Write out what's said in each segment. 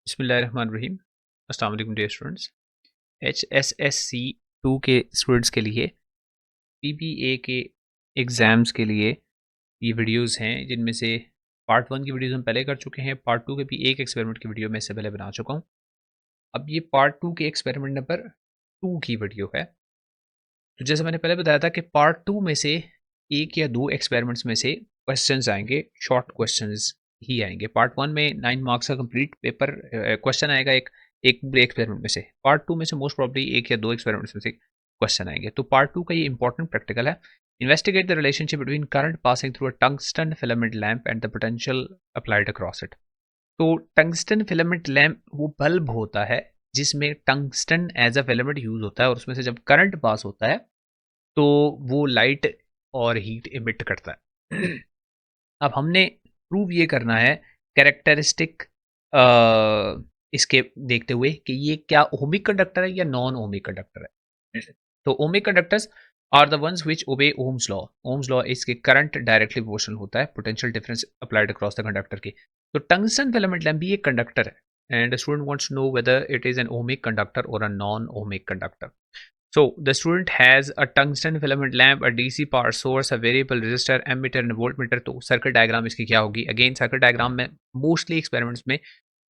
बिस्मिल्लाहिर्रहमानिर्रहीम। अस्सलाम वालेकुम डियर स्टूडेंट्स। HSSC 2 के स्टूडेंट्स के लिए PPA के एग्ज़ाम्स के लिए ये वीडियोस हैं, जिनमें से पार्ट 1 की वीडियोस हम पहले कर चुके हैं। पार्ट 2 के भी एक एक्सपेरिमेंट की वीडियो मैं इससे पहले बना चुका हूँ। अब ये पार्ट 2 के एक्सपेरिमेंट नंबर 2 की वीडियो है। तो जैसे मैंने पहले बताया था कि पार्ट 2 में से एक या दो एक्सपेरिमेंट्स में से क्वेश्चंस आएंगे, शॉर्ट क्वेश्चंस ही आएंगे। पार्ट 1 में 9 मार्क्स का कंप्लीट पेपर क्वेश्चन आएगा एक एक एक्सपेरिमेंट में से। पार्ट 2 में से मोस्ट प्रॉब्ली एक या दो एक्सपेरिमेंट्स में से क्वेश्चन आएंगे। तो पार्ट 2 का ये इंपॉर्टेंट प्रैक्टिकल है। Investigate the relationship between current passing through a tungsten filament lamp and the potential applied across it. तो टंगस्टन फिलामेंट लैंप वो बल्ब होता है जिसमें tungsten as a filament use होता है, और उसमें से जब करंट पास होता है तो वो लाइट और हीट इमिट करता है। अब हमने प्रूव ये करना है कैरेक्टरिस्टिक इसके देखते हुए कि ये क्या ओमिक कंडक्टर है या नॉन ओमिक कंडक्टर है। तो ohmic conductors are the ones which obey Ohm's law. Ohm's law इसके करंट डायरेक्टली प्रोपोर्शनल होता है potential difference applied across the conductor की। तो टंगस्टन फिलामेंट लैंप भी एक कंडक्टर है, and student wants to know whether it is an ohmic conductor और a non ohmic conductor. So the student has a tungsten filament lamp, a DC power source, a variable resistor, ammeter and voltmeter. तो circuit diagram इसकी क्या होगी? Again circuit diagram में mostly experiments में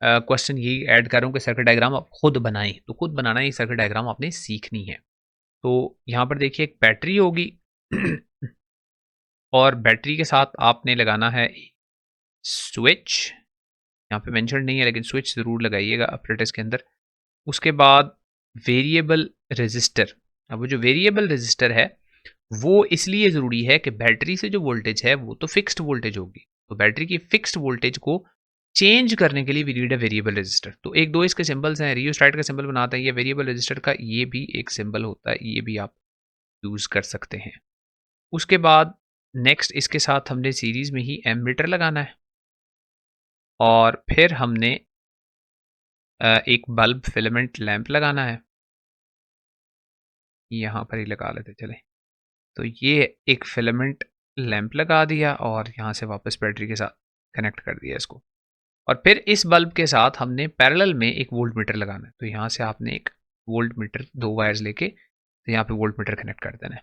question यही add कर रहा हूँ कि सर्किट डायग्राम आप खुद बनाएं। तो खुद बनाना ही सर्किट डायग्राम आपने सीखनी है। तो यहाँ पर देखिए एक बैटरी होगी और बैटरी के साथ आपने लगाना है स्विच। यहाँ पे मेंशन नहीं है लेकिन स्विच ज़रूर लगाइएगा अपरेटस के अंदर। उसके बाद वेरिएबल रेजिस्टर। अब वो जो वेरिएबल रेजिस्टर है वो इसलिए ज़रूरी है कि बैटरी से जो वोल्टेज है वो तो फिक्स्ड वोल्टेज होगी। तो बैटरी की फिक्स्ड वोल्टेज को चेंज करने के लिए we need a variable resistor. तो एक दो इसके सिंबल्स हैं, रियोस्टाट का सिंबल बनाते हैं, ये वेरिएबल रेजिस्टर का ये भी एक सिंबल होता है, ये भी आप यूज़ कर सकते हैं। उसके बाद नेक्स्ट इसके साथ हमने सीरीज़ में ही एमीटर लगाना है, और फिर हमने एक बल्ब फिलामेंट लैंप लगाना है। यहाँ पर ही लगा लेते चले। तो ये एक फिलामेंट लैंप लगा दिया और यहाँ से वापस बैटरी के साथ कनेक्ट कर दिया इसको। और फिर इस बल्ब के साथ हमने पैरेलल में एक वोल्ट मीटर लगाना है। तो यहाँ से आपने एक वोल्ट मीटर, दो वायर्स लेके तो यहाँ पे वोल्ट मीटर कनेक्ट कर देना है।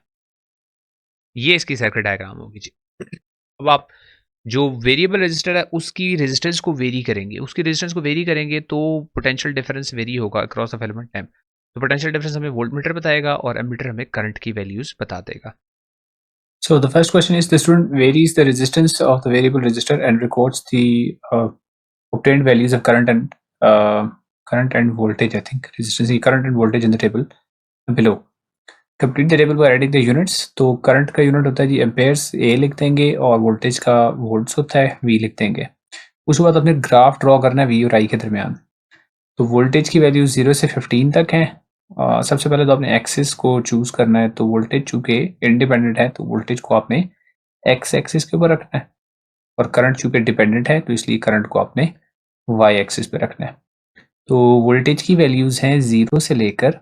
ये इसकी सर्किट डायग्राम होगी जी। अब आप जो वेरिएबल रेजिस्टर है उसकी रेजिस्टेंस को वेरी करेंगे, तो पोटेंशियल डिफरेंस वेरी होगा अक्रॉस द फिलामेंट लैंप। तो पोटेंशियल डिफरेंस हमें वोल्ट मीटर बताएगा और एमीटर हमें करंट की वैल्यूज बता देगा। So the first question is, the student varies the resistance of the variable resistor and records the obtained values of current and voltage. I think resistance, current and voltage in the table below. Complete the table by adding the units. तो current का unit होता है जी Ampere's, ए लिख देंगे, और voltage का volts होता है, वी लिख देंगे। उसके बाद अपने ग्राफ ड्रॉ करना है वी और आई के दरमियान। तो वोल्टेज की वैल्यू 0 से 15 तक है। सबसे पहले तो आपने एक्सिस को चूज करना है। तो वोल्टेज चूंकि इंडिपेंडेंट है तो वोल्टेज को आपने एक्स एक्सिस के ऊपर रखना है, और करंट चूंकि डिपेंडेंट है तो इसलिए करंट को आपने वाई एक्सिस पे रखना है। तो वोल्टेज की वैल्यूज हैं 0 से लेकर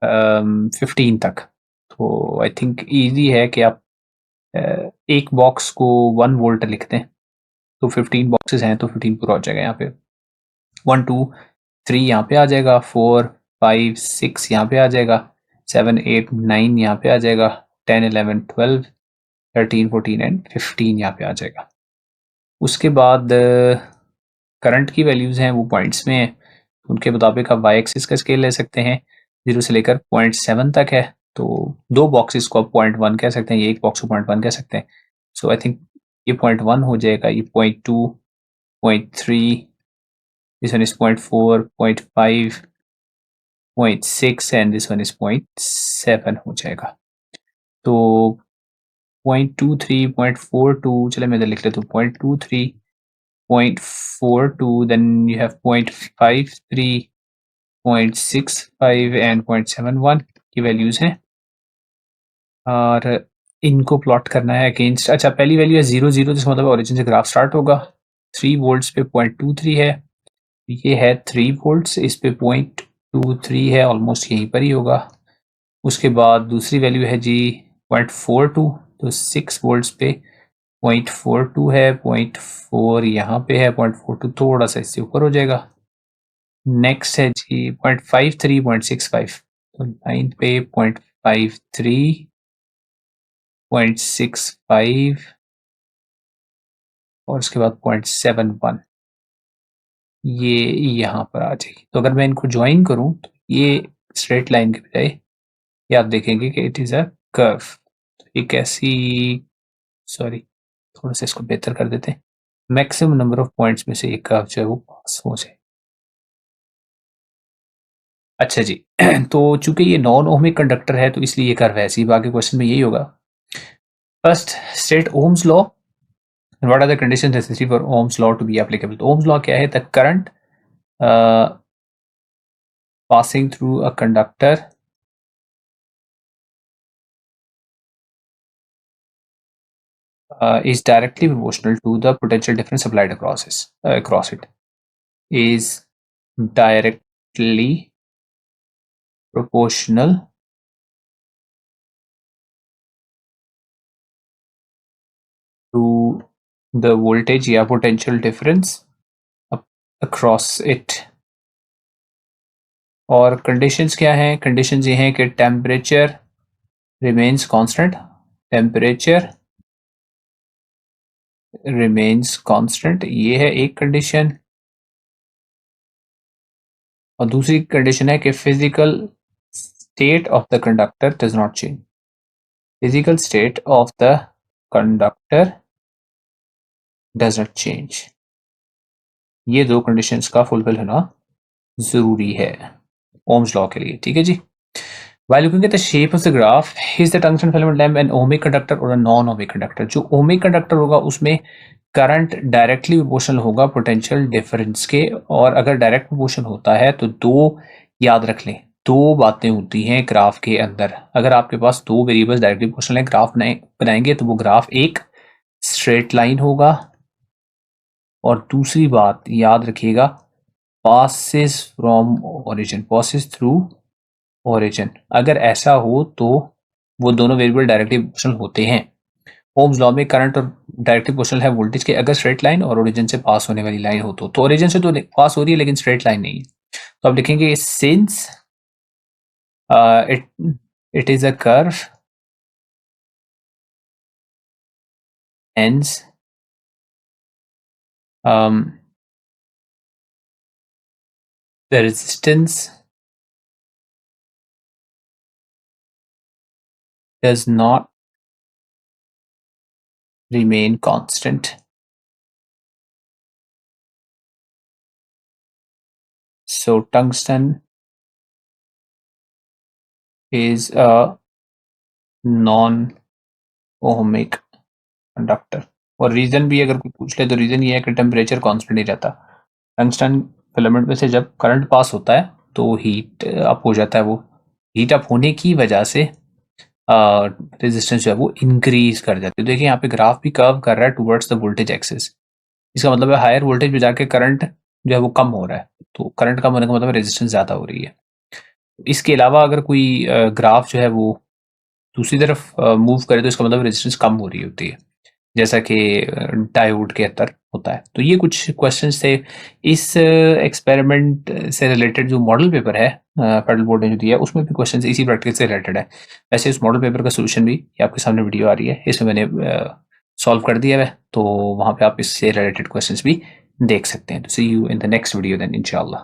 15 तक। तो आई थिंक ईजी है कि आप एक बॉक्स को 1 वोल्ट लिख दें। तो 15 बॉक्सेस हैं तो 15 पूरा हो जाएगा। यहाँ पे 1 2 3 यहाँ पे आ जाएगा, 4 5 6 यहाँ पे आ जाएगा, 7 8 9 यहाँ पे आ जाएगा, 10 11 12 13 14 एंड 15 यहाँ पे आ जाएगा। उसके बाद करंट की वैल्यूज़ हैं वो पॉइंट्स में है। उनके मुताबिक आप वाई एक्सिस का स्केल ले सकते हैं। 0 से लेकर 0.7 तक है। तो दो बॉक्सेस को आप 0.1 कह सकते हैं, ये एक बॉक्स को 0.1 कह सकते हैं। सो आई थिंक ये 0.1 हो जाएगा, ये 0.2 0.3, this one is 0.4 0.5 0.6 and this one is 0.7 हो जाएगा। तो 0.23 0.42, चले मैं इधर लिख लेता हूँ 0.23 0.42, देन यू हैव 0.53 0.65 एंड 0.71 की वैल्यूज हैं, और इनको प्लॉट करना है अगेंस्ट। अच्छा, पहली वैल्यू है 0 0, जिसका मतलब ओरिजिन से ग्राफ स्टार्ट होगा। 3 वोल्ट्स पे 0.23 है, ये है 3 वोल्ट्स, इस पे 0.23 है, ऑलमोस्ट यहीं पर ही होगा। उसके बाद दूसरी वैल्यू है जी 0.42, तो 6 वोल्ट्स पे 0.42 है, 0.4 यहाँ पे है, 0.42 थोड़ा सा इससे ऊपर हो जाएगा। नेक्स्ट है जी 0.53 0.65, तो 9 पे 0.53 0.65 और उसके बाद 0.71, ये यहाँ पर आ जाएगी। तो अगर मैं इनको ज्वाइन करूँ तो ये स्ट्रेट लाइन के बजाय ये आप देखेंगे कि इट इज़ अ कर्व। एक ऐसी, सॉरी थोड़ा सा इसको बेहतर कर देते हैं, मैक्सिमम नंबर ऑफ पॉइंट्स में से एक कर्व जो है वो पास हो जाए। अच्छा जी तो चूंकि ये नॉन ओहमिक कंडक्टर है तो इसलिए ये कर्व है, ऐसी बाकी क्वेश्चन में यही होगा। First state Ohm's law, what are the conditions necessary for Ohm's law to be applicable. तो ओम्स लॉ क्या है? The current passing through a conductor is directly proportional to the potential difference applied across it. Is directly proportional to the voltage या potential difference across it. और conditions क्या हैं? Conditions ये हैं कि temperature remains constant, temperature remains constant, ये है एक कंडीशन। और दूसरी कंडीशन है कि physical state of the conductor does not change, physical state of the conductor does not change. ये दो कंडीशंस का फुलफिल होना जरूरी है ओम्स लॉ के लिए, ठीक है जी। While looking at the shape of the graph, is the tungsten filament lamp an ohmic conductor or a non-ohmic conductor? जो ohmic conductor होगा उसमें करंट डायरेक्टली प्रोपोर्शनल होगा पोटेंशियल डिफरेंस के, और अगर डायरेक्ट प्रोपोर्शन होता है तो दो याद रख लें, दो बातें होती हैं ग्राफ के अंदर। अगर आपके पास दो वेरिएबल्स डायरेक्टली प्रोपोर्शनल है, ग्राफ बनाएंगे तो वो ग्राफ एक स्ट्रेट लाइन होगा, और दूसरी बात याद रखिएगा, passes from origin, passes through origin. अगर ऐसा हो तो वो दोनों वेरिएबल डायरेक्टली प्रोपोर्शनल होते हैं। ओम्स लॉ में करंट और डायरेक्टली प्रोपोर्शनल है वोल्टेज के, अगर स्ट्रेट लाइन और ओरिजिन से पास होने वाली लाइन हो तो ओरिजिन से तो पास हो रही है लेकिन स्ट्रेट लाइन नहीं है, तो आप लिखेंगे since it is a curve hence the resistance does not remain constant. So tungsten is a non-ohmic conductor. और रीजन भी अगर कोई पूछ ले तो रीजन ये है कि टेम्परेचर कांस्टेंट नहीं रहता। टंगस्टन फिलामेंट में से जब करंट पास होता है तो हीट अप हो जाता है, वो हीट अप होने की वजह से रेजिस्टेंस जो है वो इंक्रीज कर जाती है। देखिए यहाँ पे ग्राफ भी कर्व कर रहा है टुवर्ड्स द वोल्टेज एक्सिस, इसका मतलब है हायर वोल्टेज पे जाके करंट जो है वो कम हो रहा है, तो करंट कम होने का मतलब रेजिस्टेंस ज़्यादा हो रही है। इसके अलावा अगर कोई ग्राफ जो है वो दूसरी तरफ मूव करे तो इसका मतलब रेजिस्टेंस कम हो रही होती है, जैसा कि डायोड के अंदर होता है। तो ये कुछ क्वेश्चंस थे इस एक्सपेरिमेंट से रिलेटेड। जो मॉडल पेपर है फेडरल बोर्ड ने जो दिया है उसमें भी क्वेश्चंस इसी प्रैक्टिस से रिलेटेड है। वैसे इस मॉडल पेपर का सोल्यूशन भी ये आपके सामने वीडियो आ रही है, इसमें मैंने सॉल्व कर दिया है, तो वहाँ पे आप इससे रिलेटेड क्वेश्चंस भी देख सकते हैं। तो see you in the next video then इंशाल्लाह।